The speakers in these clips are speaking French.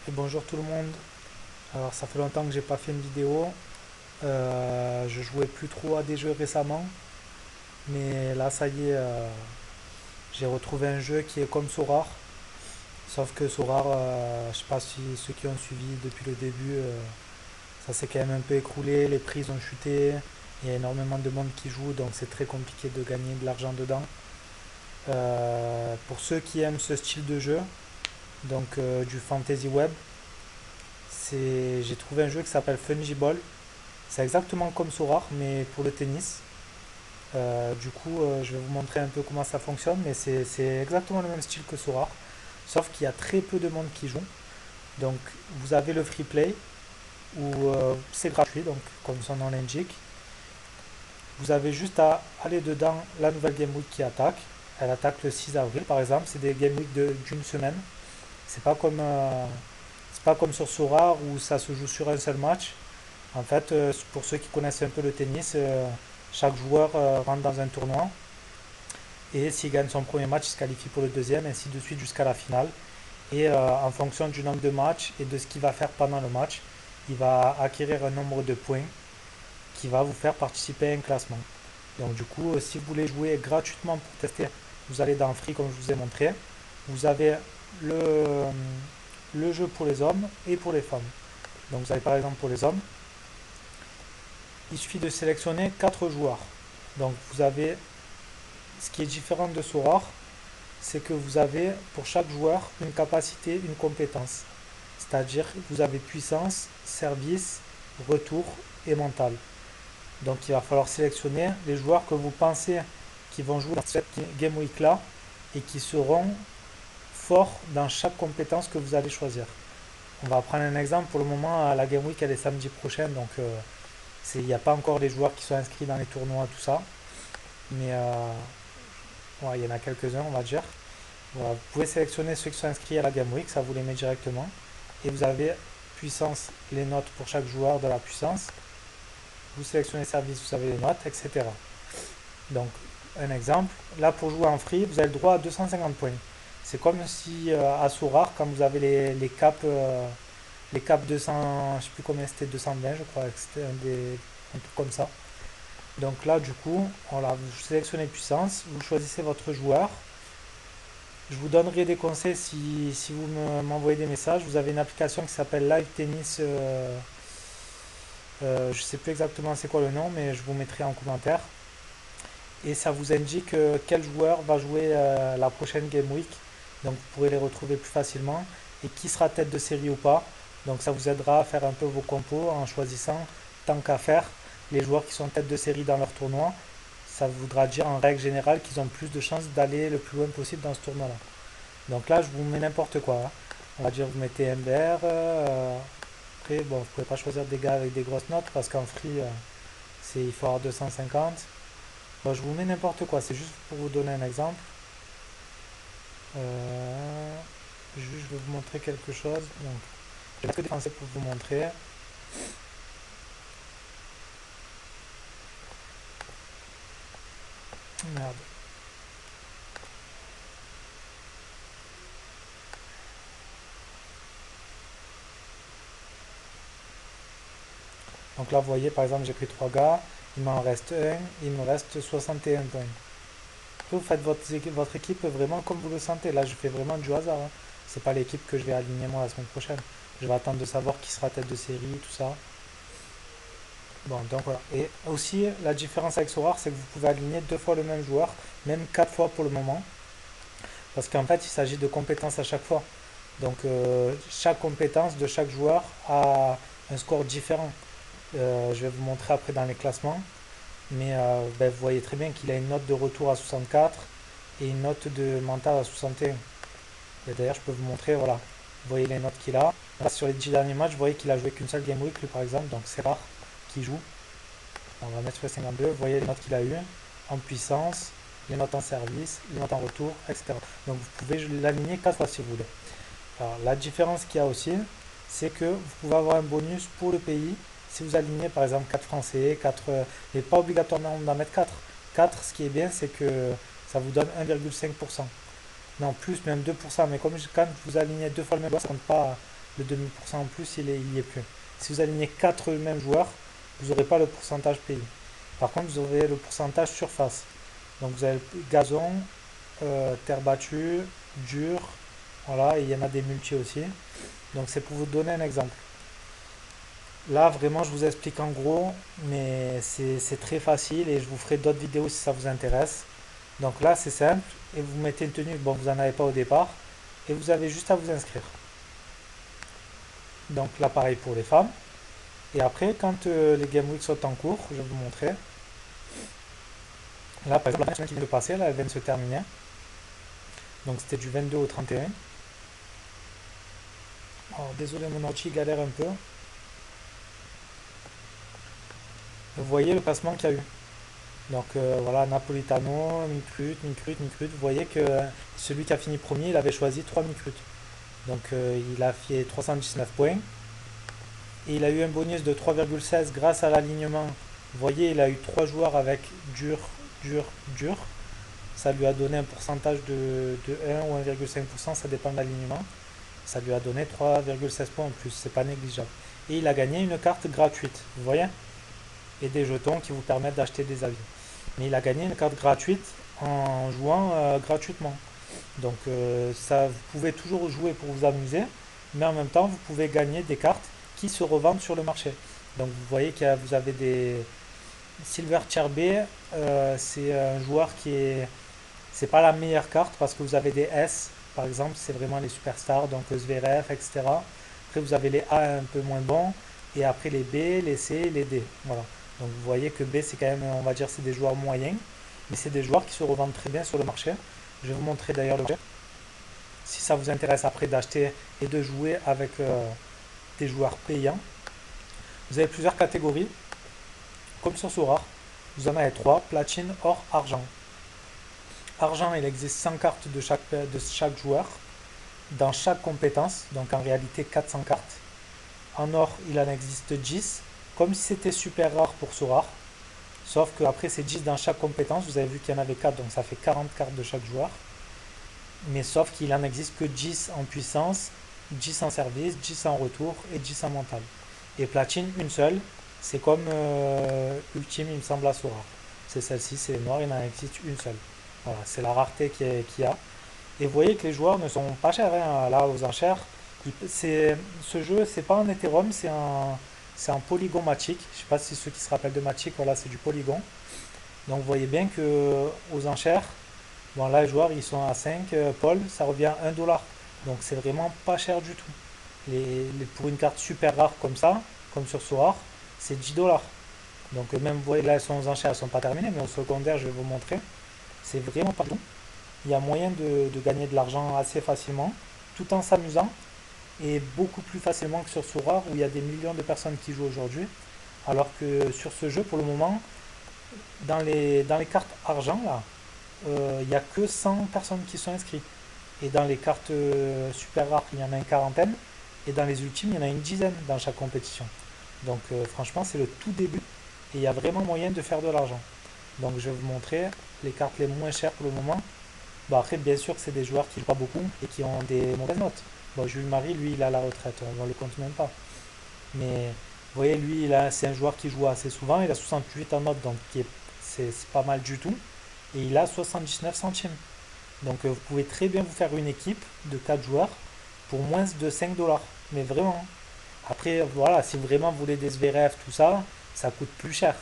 Et bonjour tout le monde. Alors ça fait longtemps que j'ai pas fait une vidéo. Je jouais plus trop à des jeux récemment, mais là ça y est, j'ai retrouvé un jeu qui est comme Sorar. Sauf que Sorar, je sais pas si ceux qui ont suivi depuis le début, ça s'est quand même un peu écroulé, les prix ont chuté, il y a énormément de monde qui joue, donc c'est très compliqué de gagner de l'argent dedans. Pour ceux qui aiment ce style de jeu, donc du fantasy web, j'ai trouvé un jeu qui s'appelle Fungiball. C'est exactement comme Sorare, mais pour le tennis. Je vais vous montrer un peu comment ça fonctionne, mais c'est exactement le même style que Sorare, sauf qu'il y a très peu de monde qui joue. Donc, vous avez le free play, où c'est gratuit, donc comme son nom l'indique. Vous avez juste à aller dedans la nouvelle Game Week qui attaque. Elle attaque le 6 avril, par exemple. C'est des Game Week d'une semaine. C'est pas comme, euh, c'est pas comme sur Sorare où ça se joue sur un seul match. En fait, pour ceux qui connaissent un peu le tennis, chaque joueur rentre dans un tournoi et s'il gagne son premier match, il se qualifie pour le deuxième, ainsi de suite jusqu'à la finale. Et en fonction du nombre de matchs et de ce qu'il va faire pendant le match, il va acquérir un nombre de points qui va vous faire participer à un classement. Donc du coup, si vous voulez jouer gratuitement pour tester, vous allez dans Free comme je vous ai montré. Vous avez le, le jeu pour les hommes et pour les femmes. Donc vous avez par exemple pour les hommes, il suffit de sélectionner 4 joueurs. Donc vous avez, ce qui est différent de Sorare, c'est que vous avez pour chaque joueur une capacité, une compétence. C'est-à-dire vous avez puissance, service, retour et mental. Donc il va falloir sélectionner les joueurs que vous pensez qui vont jouer dans cette Game Week là et qui seront forts dans chaque compétence que vous allez choisir. On va prendre un exemple. Pour le moment, la Game Week elle est samedi prochain, donc il n'y a pas encore les joueurs qui sont inscrits dans les tournois, tout ça. Mais ouais, il y en a quelques-uns, on va dire. Voilà, vous pouvez sélectionner ceux qui sont inscrits à la Game Week, ça vous les met directement. Et vous avez puissance, les notes pour chaque joueur de la puissance. Vous sélectionnez service, vous avez les notes, etc. Donc, un exemple. Là, pour jouer en free, vous avez le droit à 250 points. C'est comme si à Sorare, quand vous avez les caps 200, je ne sais plus combien c'était, 220, je crois, c'était un truc comme ça. Donc là, du coup, voilà, vous sélectionnez puissance, vous choisissez votre joueur. Je vous donnerai des conseils si vous m'envoyez des messages. Vous avez une application qui s'appelle Live Tennis. Je ne sais plus exactement c'est quoi le nom, mais je vous mettrai en commentaire. Et ça vous indique quel joueur va jouer la prochaine Game Week. Donc vous pourrez les retrouver plus facilement. Et qui sera tête de série ou pas. Donc ça vous aidera à faire un peu vos compos en choisissant, tant qu'à faire, les joueurs qui sont tête de série dans leur tournoi. Ça voudra dire en règle générale qu'ils ont plus de chances d'aller le plus loin possible dans ce tournoi-là. Donc là, je vous mets n'importe quoi, hein. On va dire, vous mettez MBR. Après, bon, vous pouvez pas choisir des gars avec des grosses notes parce qu'en free, il faut avoir 250. Bon, je vous mets n'importe quoi, c'est juste pour vous donner un exemple. Euh, je vais vous montrer quelque chose. Donc, je vais que des français pour vous montrer. Merde. Donc là, vous voyez, par exemple, j'ai pris 3 gars. Il m'en reste un. Il me reste 61 points. Vous faites votre équipe vraiment comme vous le sentez. Là, je fais vraiment du hasard, hein. C'est pas l'équipe que je vais aligner moi la semaine prochaine. Je vais attendre de savoir qui sera tête de série, tout ça. Bon, donc voilà. Et aussi, la différence avec Sorare, c'est que vous pouvez aligner 2 fois le même joueur, même 4 fois pour le moment. Parce qu'en fait, il s'agit de compétences à chaque fois. Donc, chaque compétence de chaque joueur a un score différent. Je vais vous montrer après dans les classements. Mais ben, vous voyez très bien qu'il a une note de retour à 64 et une note de mental à 61. Et d'ailleurs, je peux vous montrer, voilà. Vous voyez les notes qu'il a. Là, sur les 10 derniers matchs, vous voyez qu'il a joué qu'une seule Game Week, lui, par exemple. Donc, c'est rare qu'il joue. On va mettre sur les 52. Vous voyez les notes qu'il a eues en puissance, les notes en service, les notes en retour, etc. Donc, vous pouvez l'aligner 4 fois si vous voulez. Alors, la différence qu'il y a aussi, c'est que vous pouvez avoir un bonus pour le pays si vous alignez par exemple 4 Français, 4, mais pas obligatoirement d'en mettre 4. 4, ce qui est bien, c'est que ça vous donne 1,5%. Non, plus, même 2%. Mais comme quand vous alignez 2 fois le même joueur, ça ne compte pas le 2000% en plus, il y est plus. Si vous alignez 4 mêmes joueurs, vous n'aurez pas le pourcentage pays. Par contre, vous aurez le pourcentage surface. Donc vous avez gazon, terre battue, dur, voilà, et il y en a des multi aussi. Donc c'est pour vous donner un exemple. Là, vraiment, je vous explique en gros, mais c'est très facile et je vous ferai d'autres vidéos si ça vous intéresse. Donc là, c'est simple, et vous mettez une tenue, bon, vous n'en avez pas au départ, et vous avez juste à vous inscrire. Donc là, pareil pour les femmes. Et après, quand les Game Week sont en cours, je vais vous montrer. Là, par exemple, la semaine qui vient de passer, là, elle vient de se terminer. Donc c'était du 22 au 31. Alors, désolé, mon ordi galère un peu. Vous voyez le classement qu'il y a eu. Donc voilà, Napolitano, Mikrut, Mikrut, Mikrut. Vous voyez que celui qui a fini premier, il avait choisi 3 Mikrut. Donc il a fait 319 points. Et il a eu un bonus de 3,16 grâce à l'alignement. Vous voyez, il a eu 3 joueurs avec dur, dur, dur. Ça lui a donné un pourcentage de 1 ou 1,5%, ça dépend de l'alignement. Ça lui a donné 3,16 points en plus, c'est pas négligeable. Et il a gagné une carte gratuite, vous voyez? Et des jetons qui vous permettent d'acheter des avis. Mais il a gagné une carte gratuite en jouant gratuitement. Donc ça, vous pouvez toujours jouer pour vous amuser, mais en même temps, vous pouvez gagner des cartes qui se revendent sur le marché. Donc vous voyez que vous avez des Silver Tier B, c'est un joueur qui est, c'est pas la meilleure carte parce que vous avez des S, par exemple, c'est vraiment les superstars, donc Zverev, etc. Après vous avez les A un peu moins bons, et après les B, les C, les D. Voilà. Donc vous voyez que B c'est quand même, on va dire, c'est des joueurs moyens, mais c'est des joueurs qui se revendent très bien sur le marché. Je vais vous montrer d'ailleurs le jeu. Si ça vous intéresse après d'acheter et de jouer avec des joueurs payants, vous avez plusieurs catégories, comme sur Sorare. Vous en avez 3, platine, or, argent. Argent, il existe 100 cartes de chaque joueur dans chaque compétence, donc en réalité 400 cartes. En or, il en existe 10, comme si c'était super rare pour Sorare. Sauf qu'après, c'est 10 dans chaque compétence. Vous avez vu qu'il y en avait 4, donc ça fait 40 cartes de chaque joueur. Mais sauf qu'il en existe que 10 en puissance, 10 en service, 10 en retour et 10 en mental. Et platine, une seule. C'est comme ultime, il me semble, à Sorare. C'est celle-ci, c'est noir, il en existe une seule. Voilà, c'est la rareté qu'il y a. Et vous voyez que les joueurs ne sont pas chers, hein, là aux enchères. Ce jeu, c'est pas un Ethereum, c'est un polygon Matic. Je sais pas si ceux qui se rappellent de Matic, voilà, c'est du polygon. Donc vous voyez bien que aux enchères, bon là les joueurs ils sont à 5, Paul, ça revient à 1 dollar. Donc c'est vraiment pas cher du tout. Pour une carte super rare comme ça, comme sur Sorare, c'est 10 dollars. Donc même vous voyez là elles sont aux enchères, elles sont pas terminées, mais au secondaire je vais vous montrer. C'est vraiment pas bon. Il y a moyen de gagner de l'argent assez facilement, tout en s'amusant, et beaucoup plus facilement que sur Sorare où il y a des millions de personnes qui jouent aujourd'hui. Alors que sur ce jeu, pour le moment, dans les cartes argent, là, il n'y a que 100 personnes qui sont inscrites. Et dans les cartes super rares, il y en a une quarantaine. Et dans les ultimes, il y en a une dizaine dans chaque compétition. Donc franchement, c'est le tout début. Et il y a vraiment moyen de faire de l'argent. Donc je vais vous montrer les cartes les moins chères pour le moment. Bon, après, bien sûr, c'est des joueurs qui ne jouent pas beaucoup et qui ont des mauvaises notes. Bon, Jules Marie, lui, il a la retraite, on ne le compte même pas. Mais vous voyez, lui, c'est un joueur qui joue assez souvent. Il a 68 en note, donc c'est pas mal du tout. Et il a 79 centimes. Donc vous pouvez très bien vous faire une équipe de 4 joueurs pour moins de 5 dollars. Mais vraiment. Après, voilà, si vraiment vous voulez des Zverev, tout ça, ça coûte plus cher.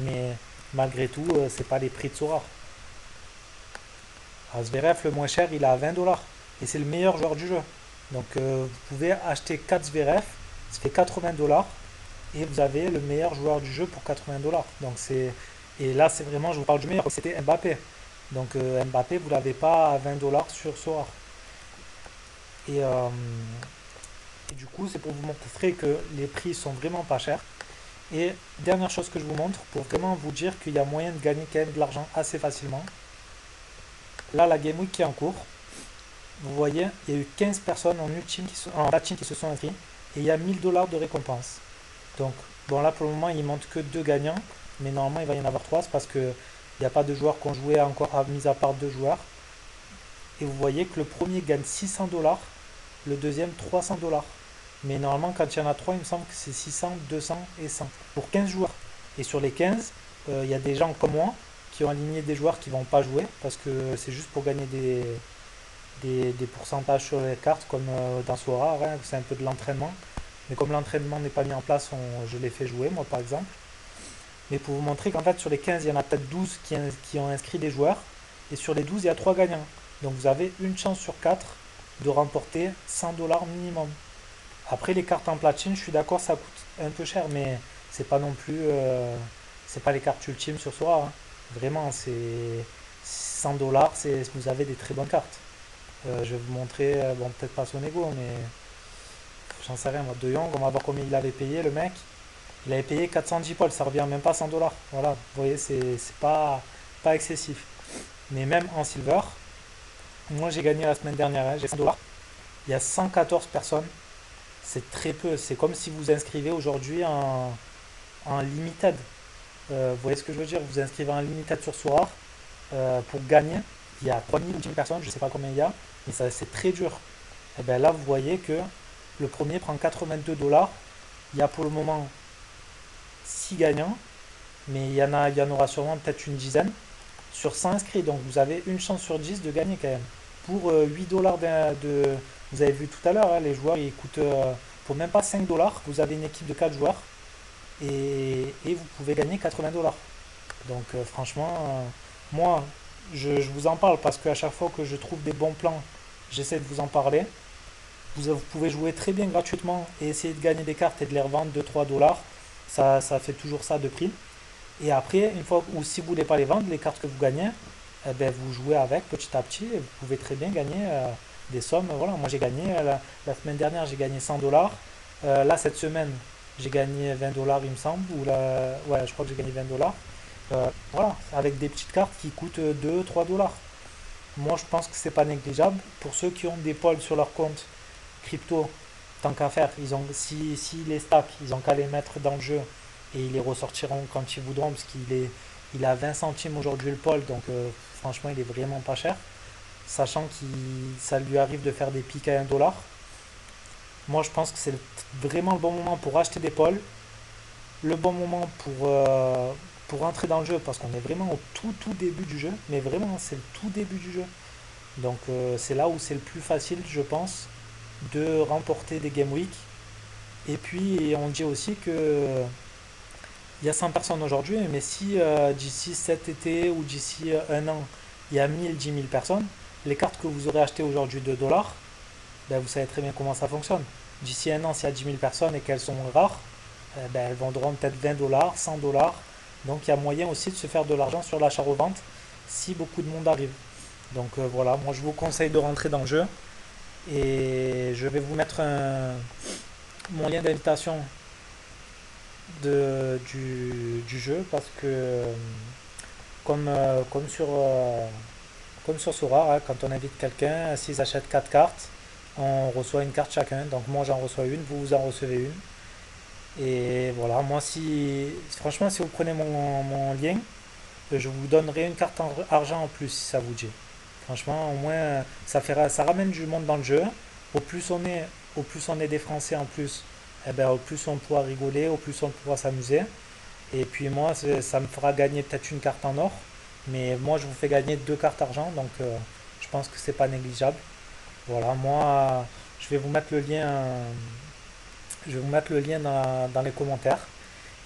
Mais malgré tout, c'est pas les prix de Sorare. Alors, Zverev, le moins cher, il est à 20 dollars. Et c'est le meilleur joueur du jeu. Donc vous pouvez acheter 4 Zverev, ça fait 80 dollars. Et vous avez le meilleur joueur du jeu pour 80 dollars. Donc c'est. Et là, c'est vraiment, je vous parle du meilleur, c'était Mbappé. Donc Mbappé, vous l'avez pas à 20 dollars sur Sorare. Et, euh, et du coup, c'est pour vous montrer que les prix sont vraiment pas chers. Et dernière chose que je vous montre, pour vraiment vous dire qu'il y a moyen de gagner quand même de l'argent assez facilement. Là, la Game Week qui est en cours, vous voyez, il y a eu 15 personnes en ultime en platine qui se sont inscrits et il y a 1000 dollars de récompense. Donc, bon, là pour le moment, il ne montre que 2 gagnants, mais normalement, il va y en avoir 3 parce qu'il n'y a pas de joueurs qui ont joué encore, mis à part 2 joueurs. Et vous voyez que le premier gagne 600 dollars le deuxième 300 $. Mais normalement, quand il y en a 3, il me semble que c'est 600, 200 et 100 pour 15 joueurs. Et sur les 15, il y a des gens comme moi qui ont aligné des joueurs qui vont pas jouer parce que c'est juste pour gagner des pourcentages sur les cartes comme dans Sora, hein, c'est un peu de l'entraînement. Mais comme l'entraînement n'est pas mis en place, je les fais jouer moi par exemple. Mais pour vous montrer qu'en fait sur les 15, il y en a peut-être 12 qui ont inscrit des joueurs. Et sur les 12, il y a 3 gagnants. Donc vous avez une chance sur 4 de remporter 100 $ minimum. Après les cartes en platine, je suis d'accord, ça coûte un peu cher, mais c'est pas non plus, c'est pas les cartes ultimes sur Sora, hein. Vraiment, c'est 100 $, vous avez des très bonnes cartes. Je vais vous montrer, bon peut-être pas son ego, mais j'en sais rien, moi, De Jong, on va voir combien il avait payé le mec. Il avait payé 410 pols, ça revient même pas à 100 $. Voilà, vous voyez, c'est pas excessif. Mais même en silver, moi j'ai gagné la semaine dernière, hein, j'ai 100 $. Il y a 114 personnes, c'est très peu. C'est comme si vous inscrivez aujourd'hui en limited. Vous voyez ce que je veux dire? Vous inscrivez en limited sur Sora pour gagner. Il y a 3000 ou 10 000 personnes, je ne sais pas combien il y a, mais ça c'est très dur. Et bien là, vous voyez que le premier prend 82 $. Il y a pour le moment 6 gagnants, mais il y en aura sûrement peut-être une dizaine sur 100 inscrits. Donc vous avez une chance sur 10 de gagner quand même. Pour 8 $, vous avez vu tout à l'heure, hein, les joueurs ils coûtent pour même pas 5 $. Vous avez une équipe de 4 joueurs et vous pouvez gagner 80 $. Donc franchement, moi je vous en parle parce qu'à chaque fois que je trouve des bons plans, j'essaie de vous en parler. Vous pouvez jouer très bien gratuitement et essayer de gagner des cartes et de les revendre 2-3 $. Ça fait toujours ça de prix. Et après, une fois, ou si vous ne voulez pas les vendre, les cartes que vous gagnez, eh ben, vous jouez avec petit à petit et vous pouvez très bien gagner des sommes. Voilà, moi j'ai gagné, la semaine dernière j'ai gagné 100 $. Là, cette semaine, j'ai gagné 20 $, il me semble. Ouais, je crois que j'ai gagné 20 $. Voilà, avec des petites cartes qui coûtent 2-3 $. Moi, je pense que c'est pas négligeable. Pour ceux qui ont des pols sur leur compte crypto, tant qu'à faire, si les stacks, ils ont qu'à les mettre dans le jeu et ils les ressortiront quand ils voudront, parce il est à 20 centimes aujourd'hui le pôle, donc franchement, il est vraiment pas cher. Sachant que ça lui arrive de faire des pics à 1 $. Moi, je pense que c'est vraiment le bon moment pour acheter des pôles, le bon moment pour entrer dans le jeu, parce qu'on est vraiment au tout début du jeu, mais vraiment, c'est le tout début du jeu. Donc, c'est là où c'est le plus facile, je pense, de remporter des Game Week. Et puis, on dit aussi que il y a 100 personnes aujourd'hui, mais si d'ici cet été ou d'ici un an, il y a 1000, 10 000 personnes, les cartes que vous aurez achetées aujourd'hui de dollars, ben vous savez très bien comment ça fonctionne. D'ici un an, s'il y a 10 000 personnes et qu'elles sont rares, ben elles vendront peut-être 20 $, 100 $. Donc il y a moyen aussi de se faire de l'argent sur l'achat-revente si beaucoup de monde arrive. Donc voilà, moi je vous conseille de rentrer dans le jeu et je vais vous mettre mon lien d'invitation du jeu parce que comme sur Sora, hein, quand on invite quelqu'un, s'ils achètent 4 cartes, on reçoit une carte chacun. Donc moi j'en reçois une, vous en recevez une. Et voilà, moi franchement si vous prenez mon lien, je vous donnerai une carte en argent en plus si ça vous dit. Franchement, au moins ça ramène du monde dans le jeu. Au plus on est, au plus on est des Français en plus, eh ben, au plus on pourra rigoler, au plus on pourra s'amuser. Et puis moi, ça me fera gagner peut-être une carte en or. Mais moi, je vous fais gagner 2 cartes argent. Donc, je pense que c'est pas négligeable. Voilà, moi, je vais vous mettre le lien, je vais vous mettre le lien dans les commentaires.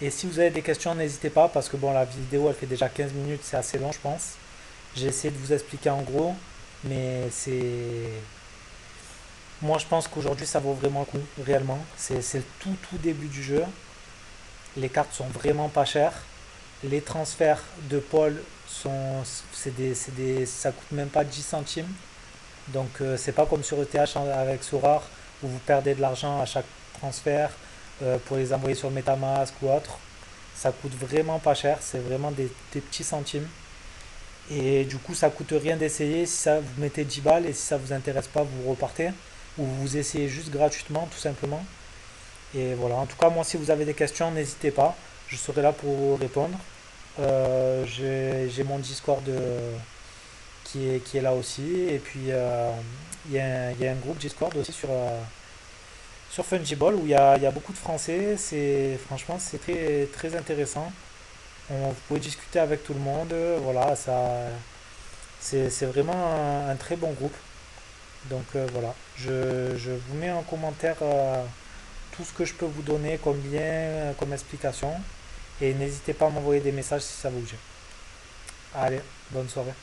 Et si vous avez des questions, n'hésitez pas. Parce que bon, la vidéo, elle fait déjà 15 minutes. C'est assez long, je pense. J'ai essayé de vous expliquer en gros. Mais moi, je pense qu'aujourd'hui, ça vaut vraiment le coup, réellement. C'est le tout début du jeu. Les cartes sont vraiment pas chères. Les transferts de Paul ça coûte même pas 10 centimes. Donc c'est pas comme sur ETH avec Sorare où vous perdez de l'argent à chaque transfert pour les envoyer sur MetaMask ou autre. Ça coûte vraiment pas cher, c'est vraiment des petits centimes. Et du coup ça coûte rien d'essayer. Si ça vous mettez 10 balles et si ça vous intéresse pas vous repartez. Ou vous essayez juste gratuitement tout simplement. Et voilà, en tout cas, moi, si vous avez des questions, n'hésitez pas. Je serai là pour vous répondre. J'ai mon Discord qui est là aussi. Et puis il y a un groupe Discord aussi sur Fungible où il y a beaucoup de Français. Franchement, c'est très, très intéressant. Vous pouvez discuter avec tout le monde. Voilà, c'est vraiment un très bon groupe. Donc voilà, je vous mets en commentaire tout ce que je peux vous donner comme lien, comme explication. Et n'hésitez pas à m'envoyer des messages si ça vous gêne. Allez, bonne soirée.